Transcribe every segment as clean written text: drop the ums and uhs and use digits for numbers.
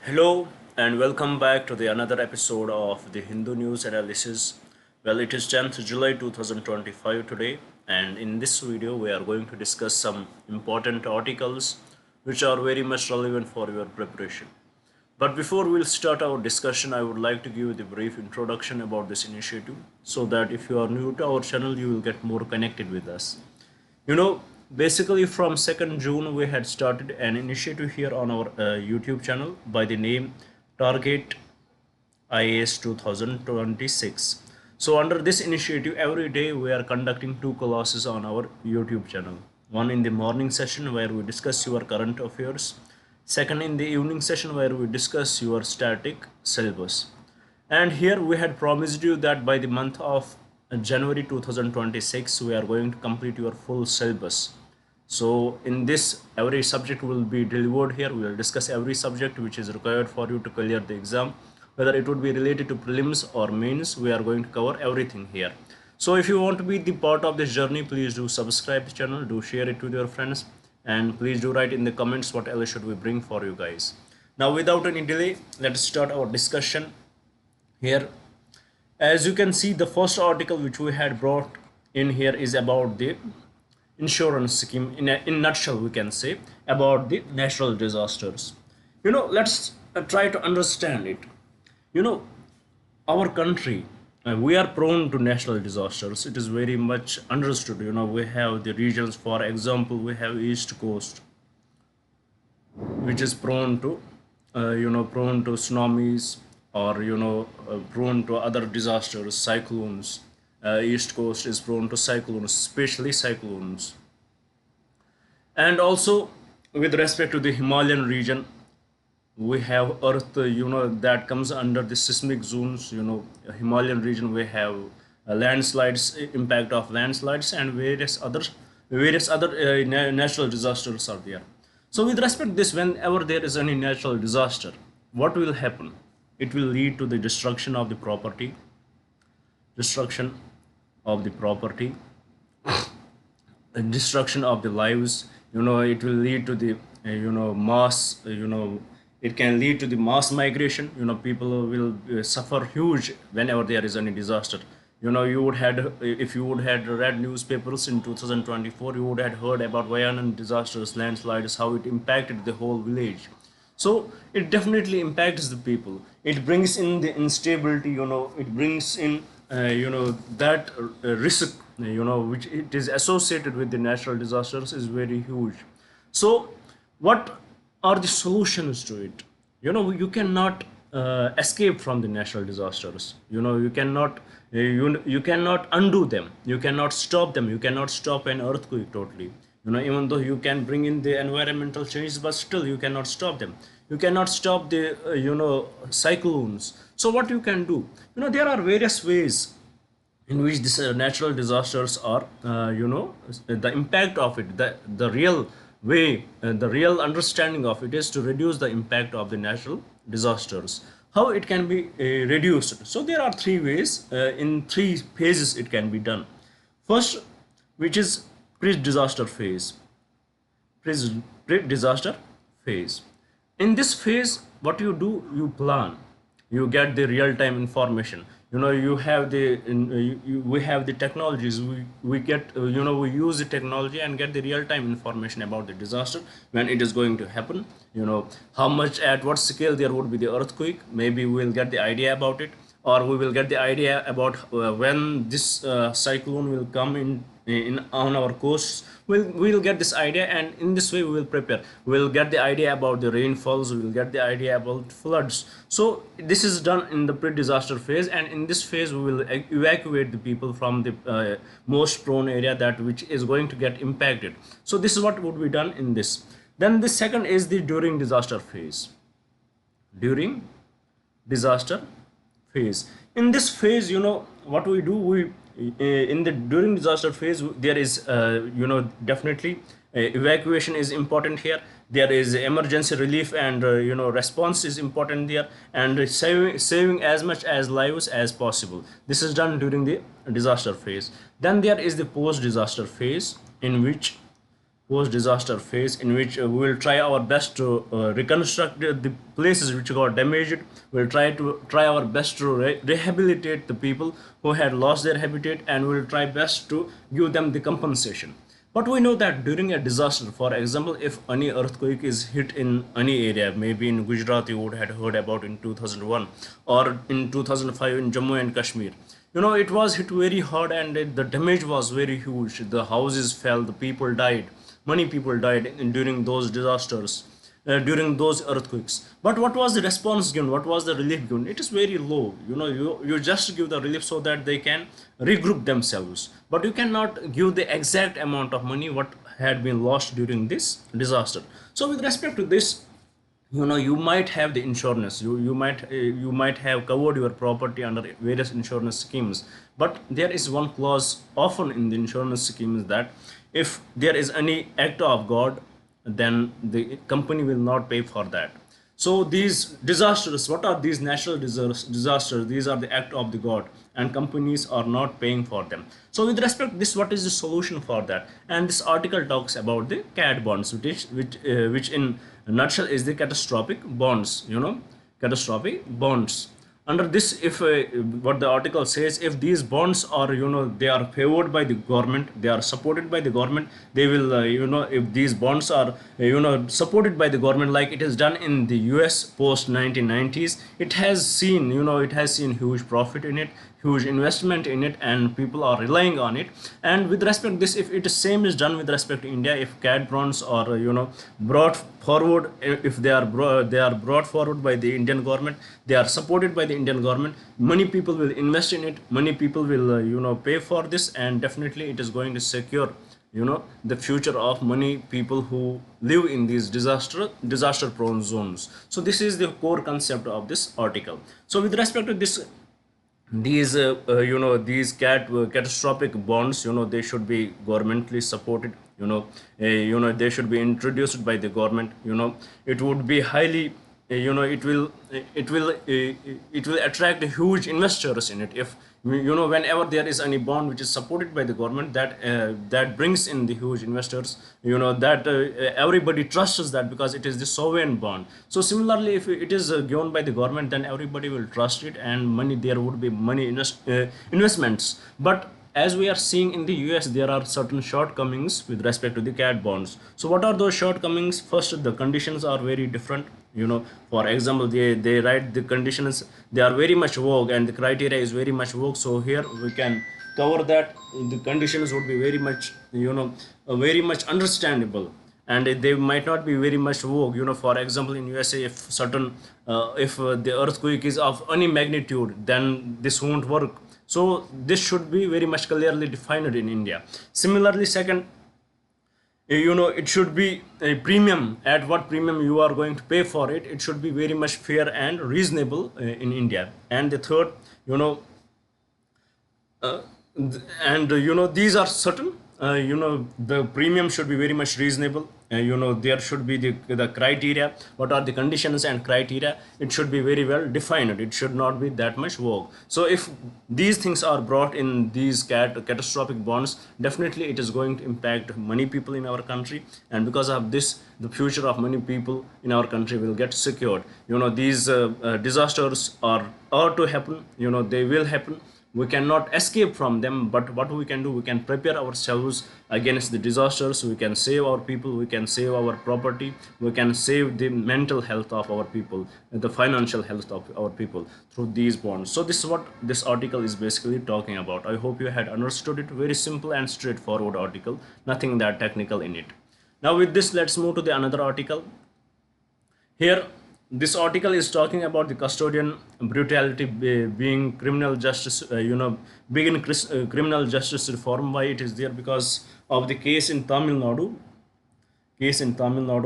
Hello and welcome back to the another episode of the Hindu News Analysis. Well, it is 10th July 2025 today, and in this video, we are going to discuss some important articles which are very much relevant for your preparation. But before we'll start our discussion, I would like to give you the brief introduction about this initiative so that if you are new to our channel, you will get more connected with us. You know, basically from 2nd June, we had started an initiative here on our YouTube channel by the name Target IAS 2026. So under this initiative, every day we are conducting two classes on our YouTube channel. One in the morning session where we discuss your current affairs. Second in the evening session where we discuss your static syllabus. And here we had promised you that by the month of January 2026 we are going to complete your full syllabus. So in this, every subject will be delivered here. We will discuss every subject which is required for you to clear the exam, whether it would be related to prelims or mains. We are going to cover everything here. So if you want to be the part of this journey, please do subscribe the channel, do share it with your friends, and please do write in the comments what else should we bring for you guys. Now without any delay, let's start our discussion here. As you can see, the first article which we had brought in here is about the insurance scheme. In nutshell, we can say about the natural disasters. Let's try to understand it. You know, our country, we are prone to natural disasters. It is very much understood. We have the regions, for example, we have East Coast, which is prone to prone to tsunamis, or prone to other disasters, cyclones. East Coast is prone to cyclones, especially cyclones. And also with respect to the Himalayan region, we have earth, that comes under the seismic zones. Himalayan region, we have landslides, impact of landslides, and various other natural disasters are there. So with respect to this, whenever there is any natural disaster, what will happen? It will lead to the destruction of the property, destruction of the property, destruction of the lives. It will lead to the mass, it can lead to the mass migration. People will suffer huge whenever there is any disaster. You would had, if you would had read newspapers in 2024, you would have heard about violent disasters, landslides, how it impacted the whole village. So it definitely impacts the people. It brings in the instability. It brings in that risk, which it is associated with the natural disasters, is very huge. So what are the solutions to it? You cannot escape from the natural disasters. You cannot undo them, you cannot stop them, you cannot stop an earthquake totally. Even though you can bring in the environmental changes, but still you cannot stop them. You cannot stop the cyclones. So what you can do, there are various ways in which these natural disasters are, the impact of it, the real way, the real understanding of it is to reduce the impact of the natural disasters. How it can be reduced? So there are three ways, in three phases it can be done. First, which is pre-disaster phase. Pre-disaster phase. In this phase, what you do, you plan, you get the real-time information. You have the we have the technologies, we get, we use the technology and get the real-time information about the disaster, when it is going to happen, how much, at what scale there would be the earthquake. Maybe we will get the idea about it, or we will get the idea about when this cyclone will come in on our coasts. We'll get this idea, and in this way we will prepare. We'll get the idea about the rainfalls, we will get the idea about floods. So this is done in the pre-disaster phase, and in this phase we will evacuate the people from the most prone area, that which is going to get impacted. So this is what would be done in this. Then the second is the during disaster phase. During disaster phase. In this phase, what we do, we in the during disaster phase, there is definitely evacuation is important here. There is emergency relief and response is important there, and saving as much as lives as possible. This is done during the disaster phase. Then there is the post disaster phase, in which post disaster phase, in which we will try our best to reconstruct the places which got damaged. We'll try our best to rehabilitate the people who had lost their habitat, and we'll try best to give them the compensation. But we know that during a disaster, for example, if any earthquake is hit in any area, maybe in Gujarat you would have heard about in 2001, or in 2005 in Jammu and Kashmir, it was hit very hard, and the damage was very huge. The houses fell, the people died, many people died during those disasters, during those earthquakes. But what was the response given? What was the relief given? It is very low. You just give the relief so that they can regroup themselves, but you cannot give the exact amount of money what had been lost during this disaster. So with respect to this, you might have the insurance, you might have covered your property under various insurance schemes, but there is one clause often in the insurance schemes that if there is any act of God, then the company will not pay for that. So these disasters, what are these natural disasters? These are the act of the God, and companies are not paying for them. So with respect to this, what is the solution for that? And this article talks about the CAT bonds, which in a nutshell is the catastrophic bonds. Catastrophic bonds. Under this, if what the article says, if these bonds are, they are favored by the government, they are supported by the government, they will, if these bonds are, supported by the government, like it is done in the US post 1990s, it has seen, huge profit in it, huge investment in it, and people are relying on it. And with respect to this, if it is same is done with respect to India, if CAD bonds are, brought forward, if they are brought forward by the Indian government, they are supported by the Indian government, many people will invest in it, many people will pay for this, and definitely it is going to secure the future of many people who live in these disaster prone zones. So this is the core concept of this article. So with respect to this, these catastrophic bonds, they should be governmentally supported. They should be introduced by the government. It would be highly, it will attract huge investors in it. If whenever there is any bond which is supported by the government, that brings in the huge investors, that everybody trusts that, because it is the sovereign bond. So similarly, if it is given by the government, then everybody will trust it, and there would be money investments. But as we are seeing in the US, there are certain shortcomings with respect to the CAT bonds. So what are those shortcomings? First, the conditions are very different. For example, they write the conditions, they are very much vague, and the criteria is very much vague. So here we can cover that. The conditions would be very much, very much understandable, and they might not be very much vague. For example, in USA, if the earthquake is of any magnitude, then this won't work. So this should be very much clearly defined in India. Similarly, second, it should be a premium. At what premium you are going to pay for it, it should be very much fair and reasonable in India. And the third, these are certain, the premium should be very much reasonable. There should be the criteria, what are the conditions and criteria, it should be very well defined, it should not be that much vague. So if these things are brought in these catastrophic bonds, definitely it is going to impact many people in our country, and because of this, the future of many people in our country will get secured. These disasters are to happen, they will happen. We cannot escape from them, but what we can do, we can prepare ourselves against the disasters. We can save our people, we can save our property, we can save the mental health of our people, the financial health of our people through these bonds. So this is what this article is basically talking about. I hope you had understood it. Very simple and straightforward article, nothing that technical in it. Now with this, let's move to the another article. Here this article is talking about the custodian brutality being criminal justice, criminal justice reform. Why it is there? Because of the case in Tamil Nadu,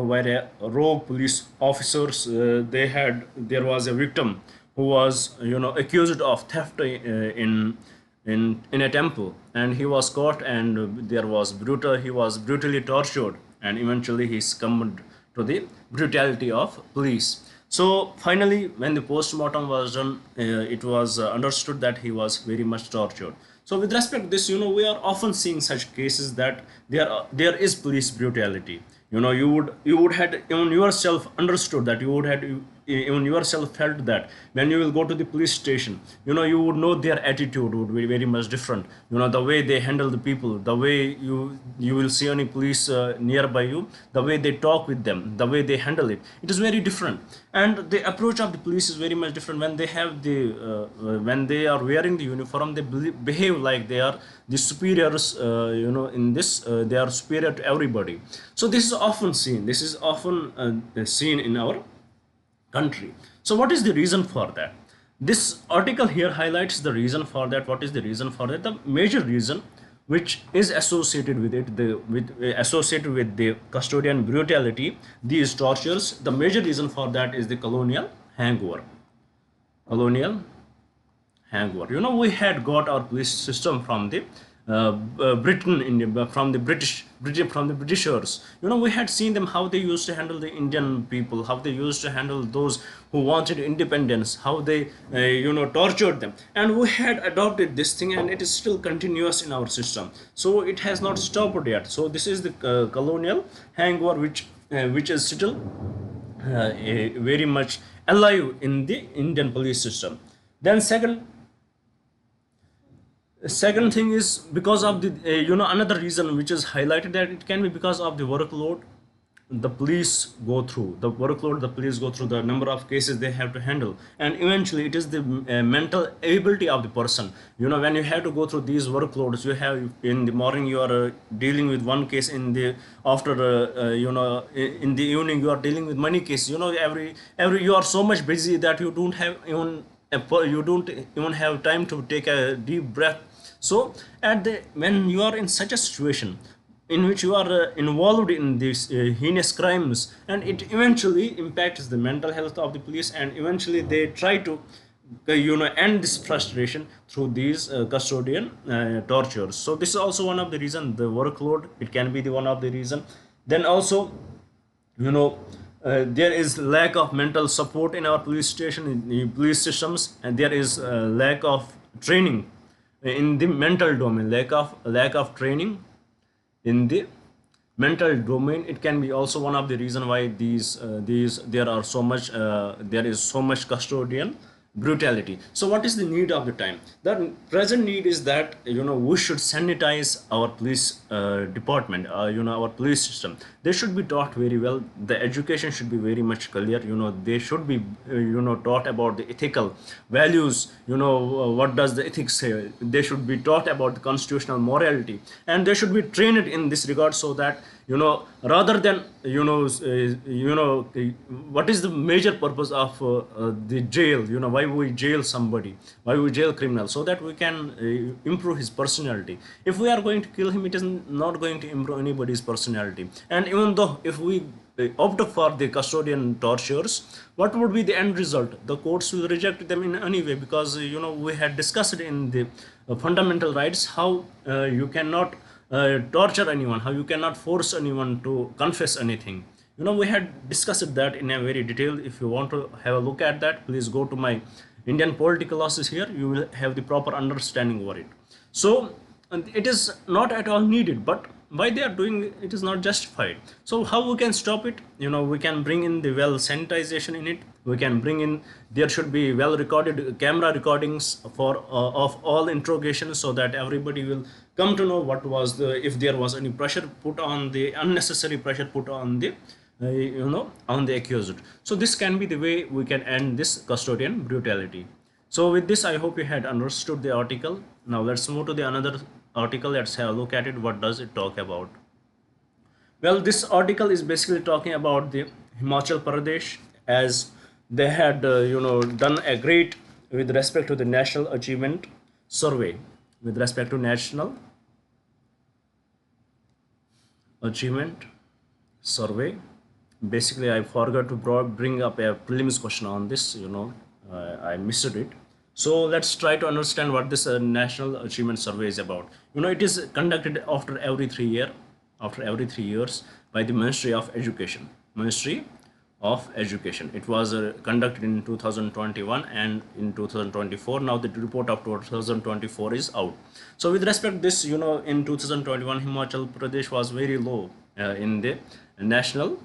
where a rogue police officers, there was a victim who was accused of theft in a temple, and he was caught, and he was brutally tortured, and eventually he succumbed to the brutality of police. So finally, when the post-mortem was done, it was understood that he was very much tortured. So with respect to this, we are often seeing such cases that there is police brutality. You would had even yourself understood that, you would had even yourself felt that when you will go to the police station, you would know their attitude would be very much different. The way they handle the people, the way you will see any police nearby you, the way they talk with them, the way they handle it is very different. And the approach of the police is very much different. When they have the when they are wearing the uniform, they behave like they are the superiors. In this, they are superior to everybody. So this is often seen in our country. So what is the reason for that? This article here highlights the reason for that. What is the reason for that? The major reason which is associated with it, associated with the custodian brutality, these tortures, the major reason for that is the colonial hangover. Colonial hangover. We had got our police system from the Britain, from the from the Britishers. We had seen them, how they used to handle the Indian people, how they used to handle those who wanted independence, how they tortured them, and we had adopted this thing, and it is still continuous in our system. So it has not stopped yet. So this is the colonial hangover, which is still very much alive in the Indian police system. Then second thing is because of the another reason which is highlighted, that it can be because of the workload the police go through, the number of cases they have to handle, and eventually it is the mental ability of the person. When you have to go through these workloads, you have, in the morning you are dealing with one case, in the after in the evening you are dealing with many cases. Every you are so much busy that you don't even have time to take a deep breath. So when you are in such a situation in which you are involved in these heinous crimes, and it eventually impacts the mental health of the police, and eventually they try to end this frustration through these custodian tortures. So this is also one of the reason, the workload, it can be the one of the reason. Then also, there is lack of mental support in our police station, in the police systems, and there is lack of training in the mental domain, lack of training in the mental domain. It can be also one of the reason why there is so much custodian brutality. So what is the need of the time? The present need is that we should sanitize our police department, our police system. They should be taught very well. The education should be very much clear. They should be taught about the ethical values. What does the ethics say? They should be taught about the constitutional morality, and they should be trained in this regard, so that rather than what is the major purpose of the jail, why we jail somebody, why we jail criminal, so that we can improve his personality. If we are going to kill him, it is not going to improve anybody's personality. And even though if we opt for the custodian tortures, what would be the end result? The courts will reject them in any way, because we had discussed in the fundamental rights how you cannot torture anyone, how you cannot force anyone to confess anything. We had discussed that in a very detail. If you want to have a look at that, please go to my Indian political classes. Here you will have the proper understanding over it. So it is not at all needed, but why they are doing it, it is not justified. So how we can stop it? We can bring in the well sanitization in it. We can bring in, there should be well recorded camera recordings for of all interrogations, so that everybody will come to know what was if there was any pressure put on, the unnecessary pressure put on the on the accused. So this can be the way we can end this custodian brutality. So with this, I hope you had understood the article. Now let's move to the another article. Let's have a look at it. What does it talk about? Well, this article is basically talking about the Himachal Pradesh, as they had done a great with respect to the national achievement survey. With respect to national achievement survey, basically I forgot to bring up a prelims question on this. I missed it. So let's try to understand what this national achievement survey is about. It is conducted after every 3 years by the Ministry of Education. Ministry of education. It was conducted in 2021 and in 2024. Now the report of 2024 is out. So with respect to this, in 2021 Himachal Pradesh was very low in the national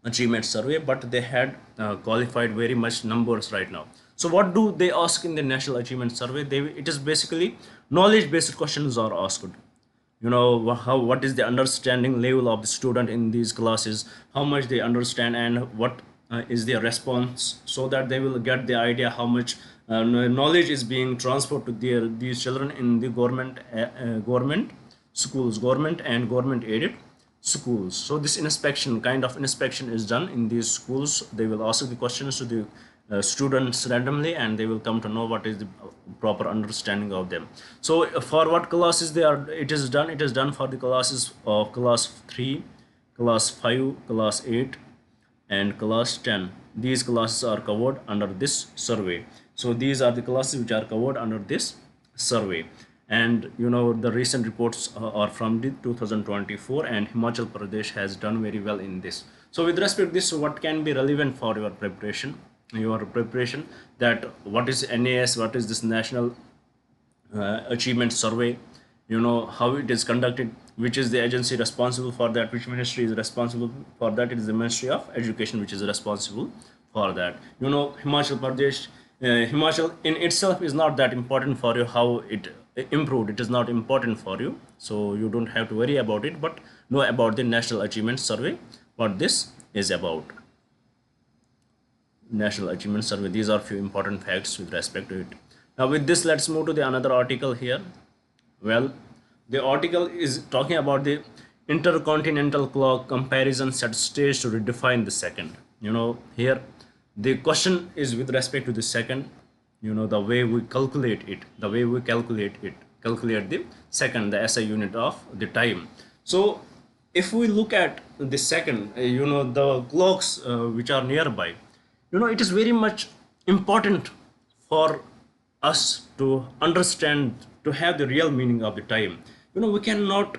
achievement survey, but they had qualified very much numbers right now. So what do they ask in the national achievement survey? It is basically knowledge based questions are asked. How, what is the understanding level of the student in these classes, how much they understand, and what is their response, so that they will get the idea how much knowledge is being transferred to these children in the government schools, government and government aided schools. So this inspection, kind of inspection, is done in these schools. They will ask the questions to the students randomly, and they will come to know what is the proper understanding of them. So for what classes it is done for the classes of class 3, class 5, class 8 and class 10. These classes are covered under this survey. So these are the classes which are covered under this survey. And the recent reports are from the 2024, and Himachal Pradesh has done very well in this. So with respect to this, what can be relevant for your preparation, that what is NAS, what is this national achievement survey, how it is conducted, which is the agency responsible for that, which ministry is responsible for that. It is the Ministry of Education which is responsible for that. Himachal Pradesh, Himachal in itself is not that important for you. How it improved, it is not important for you, so you don't have to worry about it, but know about the national achievement survey, what this is about. National achievement survey, these are few important facts with respect to it. Now with this, let's move to the another article here. Well, the article is talking about the intercontinental clock comparison set stage to redefine the second. Here the question is with respect to the second, the way we calculate it, calculate the second, the SI unit of the time. So if we look at the second, the clocks which are nearby, it is very much important for us to understand, to have the real meaning of the time. We cannot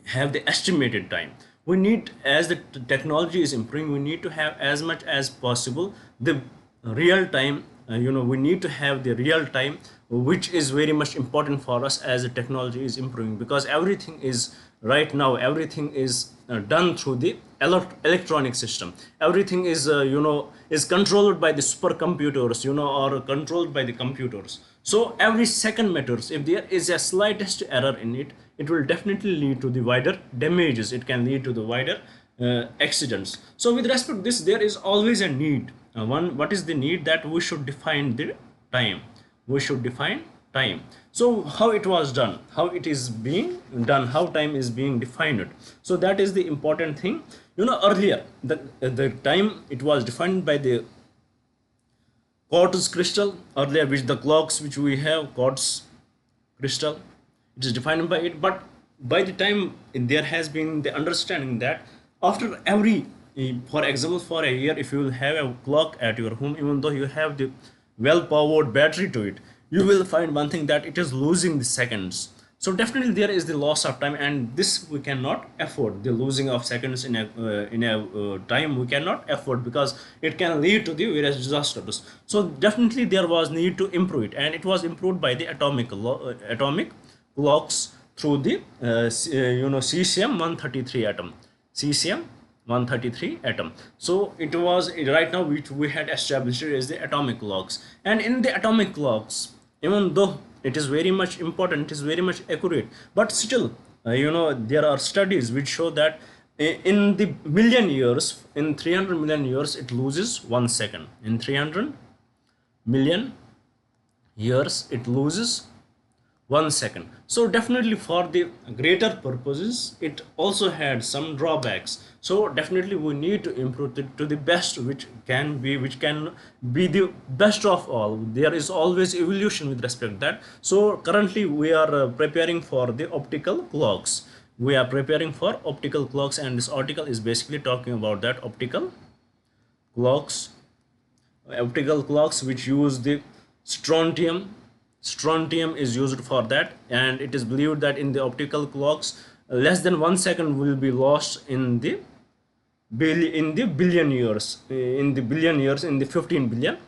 have the estimated time. We need, as the technology is improving, we need to have as much as possible the real time. We need to have the real time, which is very much important for us as the technology is improving, because everything is right now, everything is done through the electronic system. Everything is is controlled by the supercomputers, or controlled by the computers. So every second matters. If there is a slightest error in it, it will definitely lead to the wider damages. It can lead to the wider accidents. So with respect to this, there is always a need. What is the need? That we should define the time. We should define time. So how it was done, how it is being done, how time is being defined. So that is the important thing. Earlier the time, it was defined by the quartz crystal. Earlier, which the clocks which we have, quartz crystal, it is defined by it. But by the time, there has been the understanding that after every, for example, for a year, if you will have a clock at your home, even though you have the well powered battery to it, you will find one thing, that it is losing the seconds. So definitely there is the loss of time, and this we cannot afford. The losing of seconds in a time we cannot afford, because it can lead to the various disasters. So definitely there was need to improve it, and it was improved by the atomic clocks through the cesium 133 atom, cesium 133 atom. So it was right now which we had established as the atomic clocks. And in the atomic clocks, even though it is very much important, it is very much accurate, but still there are studies which show that in the million years, in 300 million years, it loses 1 second. In 300 million years, it loses 1 second. So definitely for the greater purposes, it also had some drawbacks. So definitely we need to improve it to the best which can be the best of all. There is always evolution with respect to that. So currently we are preparing for the optical clocks. We are preparing for optical clocks, and this article is basically talking about that optical clocks which use the strontium. Strontium is used for that, and it is believed that in the optical clocks, less than 1 second will be lost in the in the billion years, in the billion years, in the 15 billion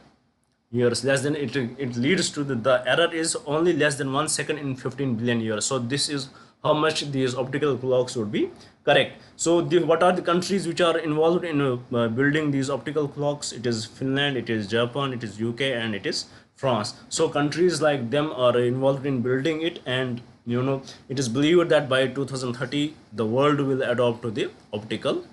years, less than it leads to the error is only less than 1 second in 15 billion years. So this is how much these optical clocks would be correct. So what are the countries which are involved in building these optical clocks? It is Finland, it is Japan, it is UK, and it is France. So countries like them are involved in building it, and it is believed that by 2030 the world will adopt to the optical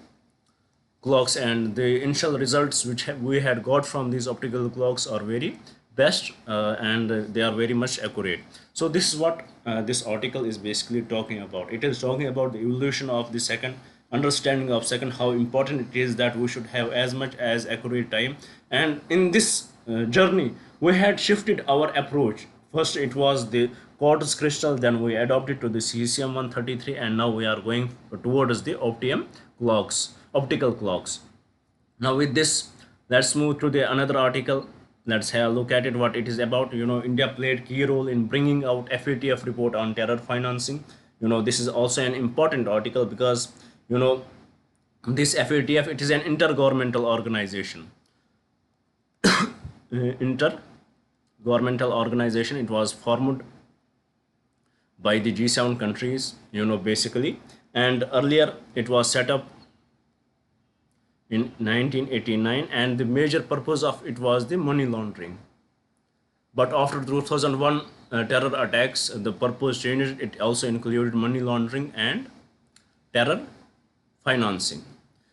clocks, and the initial results which we had got from these optical clocks are very best, and they are very much accurate. So this is what this article is basically talking about. It is talking about the evolution of the second, understanding of second, how important it is that we should have as much as accurate time. And in this journey we had shifted our approach. First it was the quartz crystal, then we adopted to the cesium 133, and now we are going towards the optical clocks. Now with this, let's move to the another article. Let's have a look at it, what it is about. India played key role in bringing out FATF report on terror financing. This is also an important article because this FATF, it is an intergovernmental organization. Intergovernmental organization. It was formed by the G7 countries, basically, and earlier it was set up in 1989, and the major purpose of it was the money laundering. But after 2001 terror attacks, the purpose changed. It also included money laundering and terror financing.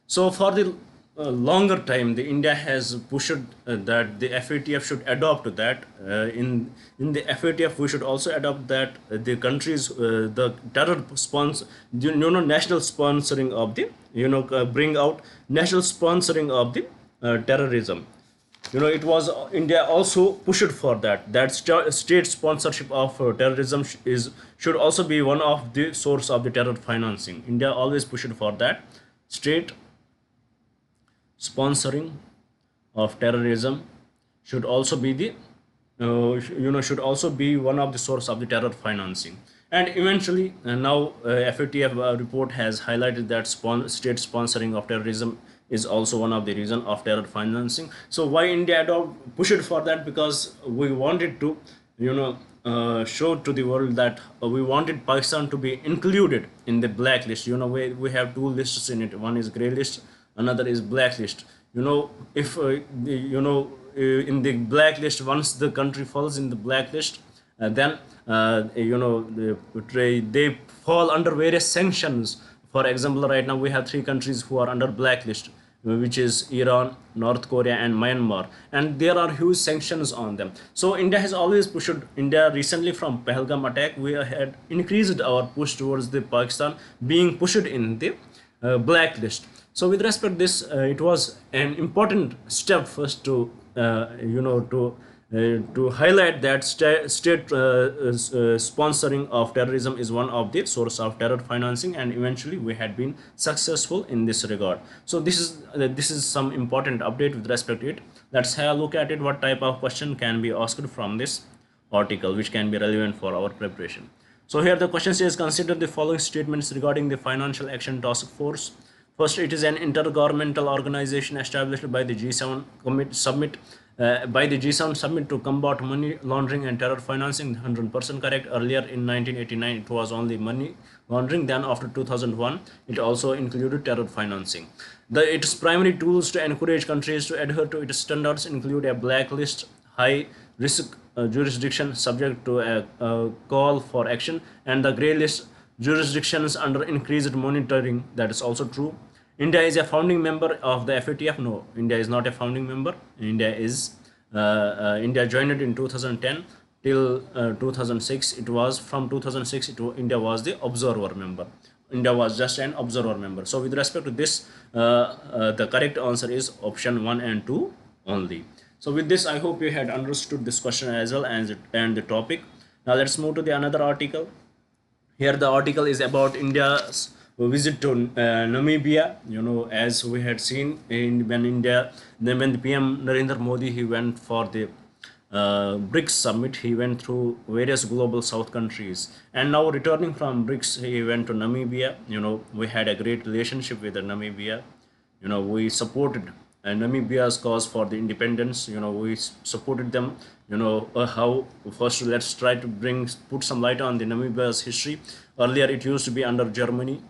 So for the longer time, the India has pushed that the FATF should adopt to that. In the FATF, we should also adopt that the countries, the terror sponsor, national sponsoring of the, bring out national sponsoring of the terrorism. It was India also pushed for that state sponsorship of terrorism should also be one of the source of the terror financing. India always pushed for that state sponsoring of terrorism should also be the should also be one of the source of the terror financing. And eventually now FATF report has highlighted that state sponsoring of terrorism is also one of the reason of terror financing. So why India pushed for that? Because we wanted to show to the world that we wanted Pakistan to be included in the blacklist. We have two lists in it. One is grey list, another is blacklist. If in the blacklist, once the country falls in the blacklist, then they fall under various sanctions. For example, right now we have three countries who are under blacklist, which is Iran, North Korea, and Myanmar, and there are huge sanctions on them. So India has always pushed. India recently, from Pahalgam attack, we had increased our push towards the Pakistan being pushed in the blacklist. So with respect to this, it was an important step first to to highlight that state sponsoring of terrorism is one of the source of terror financing, and eventually we had been successful in this regard. So this is some important update with respect to it. Let's have a look at it. What type of question can be asked from this article which can be relevant for our preparation? So here the question says, consider the following statements regarding the Financial Action Task Force. First, it is an intergovernmental organization established by the G7 summit to combat money laundering and terror financing. 100% correct. Earlier in 1989 it was only money laundering. Then after 2001 it also included terror financing. Its primary tools to encourage countries to adhere to its standards include a blacklist, high risk jurisdiction subject to a call for action, and the grey list jurisdictions under increased monitoring. That is also true. India is a founding member of the FATF. No, India is not a founding member. India joined it in 2010 till 2006. It was from 2006 India was the observer member. India was just an observer member. So with respect to this, the correct answer is option 1 and 2 only. So with this, I hope you had understood this question as well and the topic. Now let's move to the another article. Here the article is about India's visit to Namibia. As we had seen when the PM Narendra Modi, he went for the BRICS summit. He went through various global south countries, and now returning from BRICS, he went to Namibia. We had a great relationship with Namibia. we supported Namibia's cause for the independence. We supported them. How first let's try to put some light on the Namibia's history. Earlier, it used to be under Germany.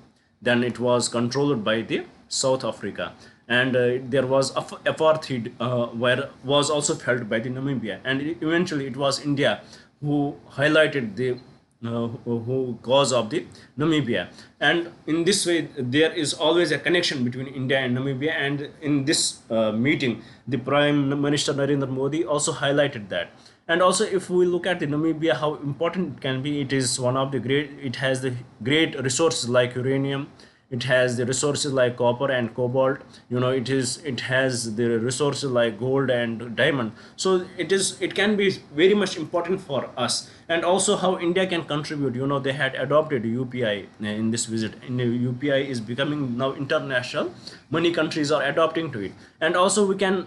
Then it was controlled by the South Africa, and there was apartheid, where was also felt by the Namibia, and eventually it was India who highlighted the who cause of the Namibia. And in this way there is always a connection between India and Namibia, and in this meeting the Prime Minister Narendra Modi also highlighted that. And also, if we look at the Namibia, how important it can be, it is one of the great, it has the great resources like uranium, it has the resources like copper and cobalt, it has the resources like gold and diamond. So it can be very much important for us. And also how India can contribute, they had adopted UPI in this visit, and UPI is becoming now international. Many countries are adopting to it. And also we can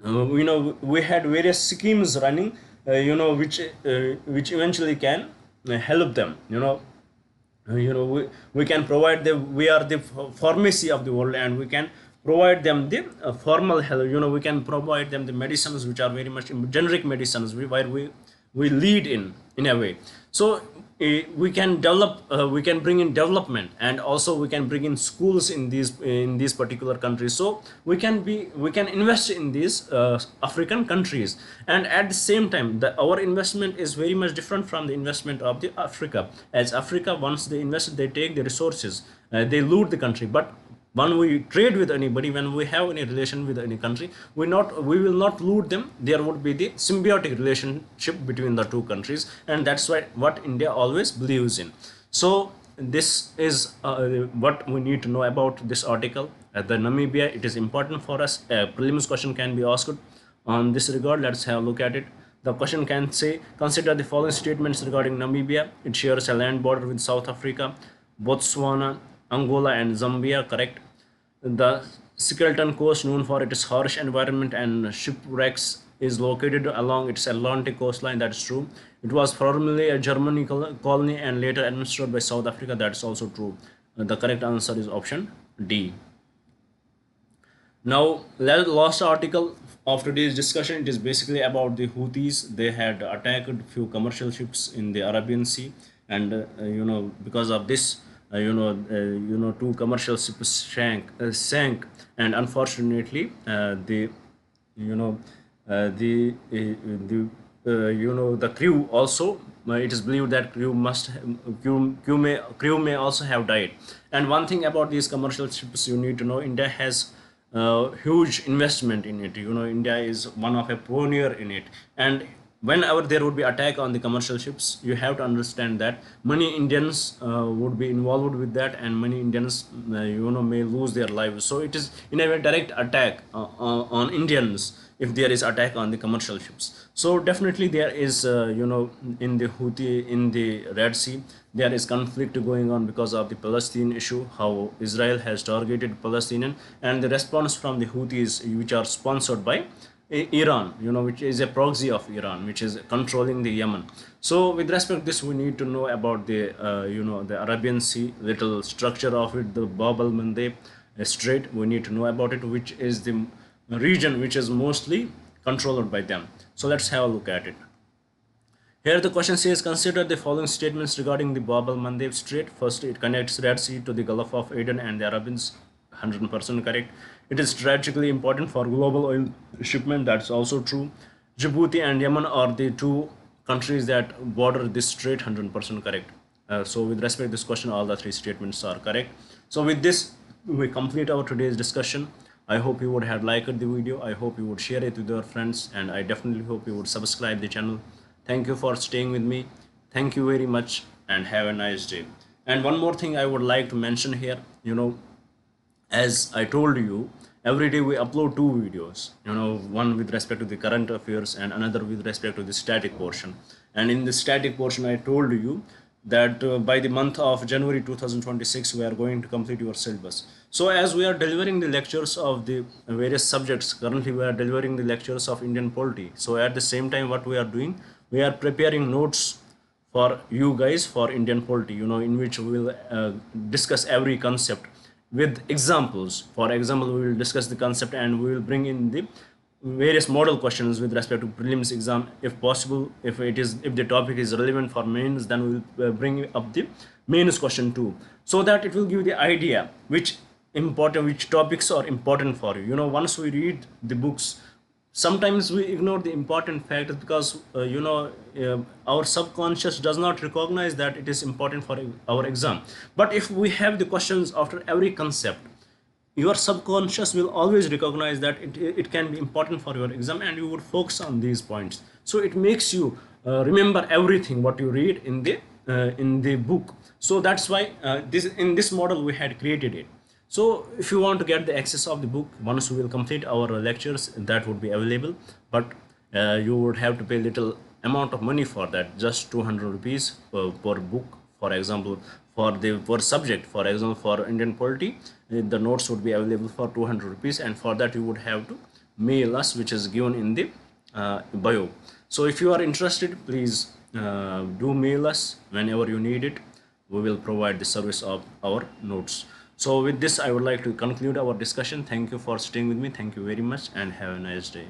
we had various schemes running, which eventually can help them. We can provide them, we are the pharmacy of the world, and we can provide them the formal health. We can provide them the medicines which are very much generic medicines, where we lead in a way. So we can develop, we can bring in development, and also we can bring in schools in these particular countries. So we can invest in these African countries. And at the same time, our investment is very much different from the investment of the Africa. As Africa, once they invest, they take the resources, they loot the country. But when we trade with anybody, when we have any relation with any country, we will not loot them. There would be the symbiotic relationship between the two countries, and that's what India always believes in. So this is what we need to know about this article. The Namibia, it is important for us. A prelims question can be asked on this regard. Let's have a look at it. The question can say, consider the following statements regarding Namibia. It shares a land border with South Africa, Botswana, Angola and Zambia. Correct. The Shackleton Coast, known for its harsh environment and shipwrecks, is located along its Atlantic coastline. That's true. It was formerly a German colony and later administered by South Africa. That's also true. The correct answer is option D. Now, last article of today's discussion, it is basically about the Houthis. They had attacked few commercial ships in the Arabian Sea, and because of this, two commercial ships sank, and unfortunately, the crew also. It is believed that crew may also have died. And one thing about these commercial ships, you need to know, India has huge investment in it. India is one of a pioneer in it, and whenever there would be attack on the commercial ships, you have to understand that many Indians would be involved with that, and many Indians may lose their lives. So it is in a way direct attack on Indians if there is attack on the commercial ships. So definitely there is in the Houthi, in the Red Sea, there is conflict going on because of the Palestine issue, how Israel has targeted Palestinian, and the response from the Houthis, which are sponsored by Iran, which is a proxy of Iran, which is controlling the Yemen. So with respect to this, we need to know about the the Arabian Sea, little structure of it, the Bab al Mandeb Strait. We need to know about it, which is the region which is mostly controlled by them. So let's have a look at it. Here the question says, consider the following statements regarding the Bab al Mandeb Strait. First, it connects Red Sea to the Gulf of Aden and the Arabians. 100% correct. It is strategically important for global oil shipment. That's also true. Djibouti and Yemen are the two countries that border this strait. 100% correct. So with respect to this question, all the three statements are correct. So with this, we complete our today's discussion. I hope you would have liked the video. I hope you would share it with your friends, and I definitely hope you would subscribe the channel. Thank you for staying with me. Thank you very much, and have a nice day. And one more thing I would like to mention here, as I told you, every day we upload two videos, one with respect to the current affairs and another with respect to the static portion. And in the static portion, I told you that by the month of January 2026, we are going to complete your syllabus. So as we are delivering the lectures of the various subjects, currently we are delivering the lectures of Indian polity. So at the same time, what we are doing, we are preparing notes for you guys for Indian polity, in which we will discuss every concept, with examples. For example, we will discuss the concept and we will bring in the various model questions with respect to prelims exam if possible. If the topic is relevant for mains, then we will bring up the mains question too, so that it will give the idea which topics are important for you. Once we read the books, sometimes we ignore the important factors because our subconscious does not recognize that it is important for our exam. But if we have the questions after every concept, your subconscious will always recognize that it can be important for your exam, and you would focus on these points. So it makes you remember everything what you read in the book. So that's why this model we had created it. So if you want to get the access of the book, once we will complete our lectures, that would be available. But you would have to pay little amount of money for that, just 200 rupees per book. For example, per subject, for example, for Indian polity, the notes would be available for 200 rupees, and for that you would have to mail us, which is given in the bio. So if you are interested, please do mail us whenever you need it. We will provide the service of our notes. So with this, I would like to conclude our discussion. Thank you for staying with me. Thank you very much and have a nice day.